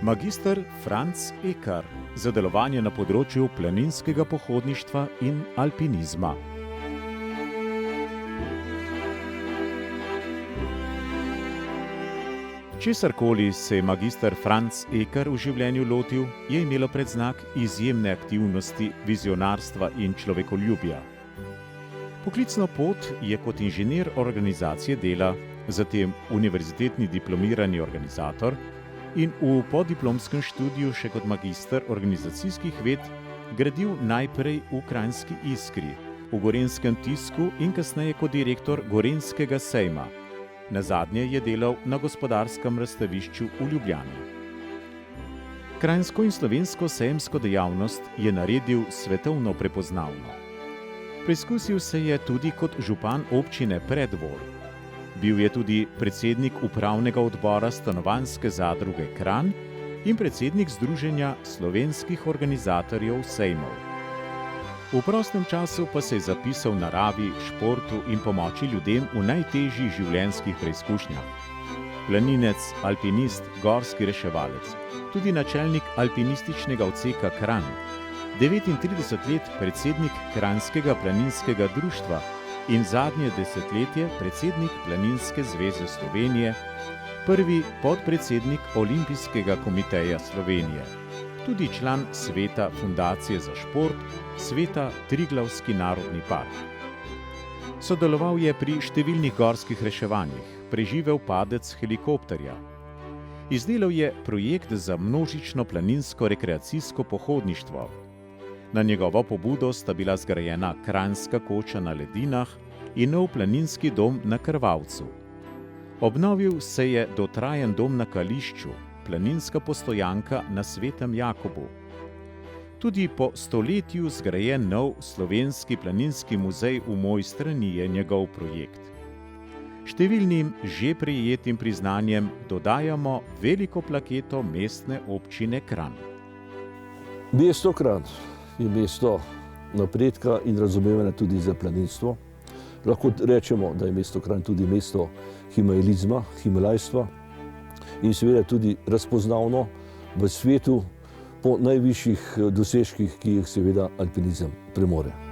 Magister Franc Ekar za delovanje na področju planinskega pohodništva in alpinizma. Česarkoli se je magister Franc Ekar v življenju lotil, je imelo predznak izjemne aktivnosti, vizionarstva in človekoljubja. Poklicno pot je kot inženir organizacije dela, zatem univerzitetni diplomirani organizator in v podiplomskem študiju še kot magister organizacijskih ved gradil najprej v Kranjski Iskri, v Gorenjskem tisku in kasneje kot direktor Gorenjskega sejma. Nazadnje je delal na Gospodarskem razstavišču v Ljubljani. Kranjsko in slovensko sejemsko dejavnost je naredil svetovno prepoznavno. Preizkusil se je tudi kot župan občine Preddvor. Bil je tudi predsednik upravnega odbora stanovanjske zadruge Kranj in predsednik Združenja slovenskih organizatorjev sejmov. V prostem času pa se je zapisal naravi, športu in pomoči ljudem v najtežjih življenjskih preizkušnjah. Planinec, alpinist, gorski reševalec, tudi načelnik alpinističnega odseka Kranj, 39 let predsednik Kranjskega planinskega društva in zadnje desetletje predsednik Planinske zveze Slovenije, prvi podpredsednik Olimpijskega komiteja Slovenije, tudi član sveta Fundacije za šport, sveta Triglavski narodni park. Sodeloval je pri številnih gorskih reševanjih, preživel padec helikopterja. Izdelal je projekt za množično planinsko rekreacijsko pohodništvo. Na njegovo pobudo sta bila zgrajena Kranjska koča na Ledinah in nov planinski dom na Krvavcu. Obnovil se je dotrajen dom na Kališču, planinska postojanka na Svetem Jakobu. Tudi po stoletju zgrajen nov slovenski planinski muzej v Mojstrani je njegov projekt. Številnim že prejetim priznanjem dodajamo veliko plaketo mestne občine Kranj. Mesto Kranj je mesto napredka in razumevanja tudi za planinstvo. Lahko rečemo, da je mesto Kranj tudi mesto himalajizma, himalajstva in seveda tudi razpoznavno v svetu po najvišjih dosežkih, ki jih seveda alpinizem premore.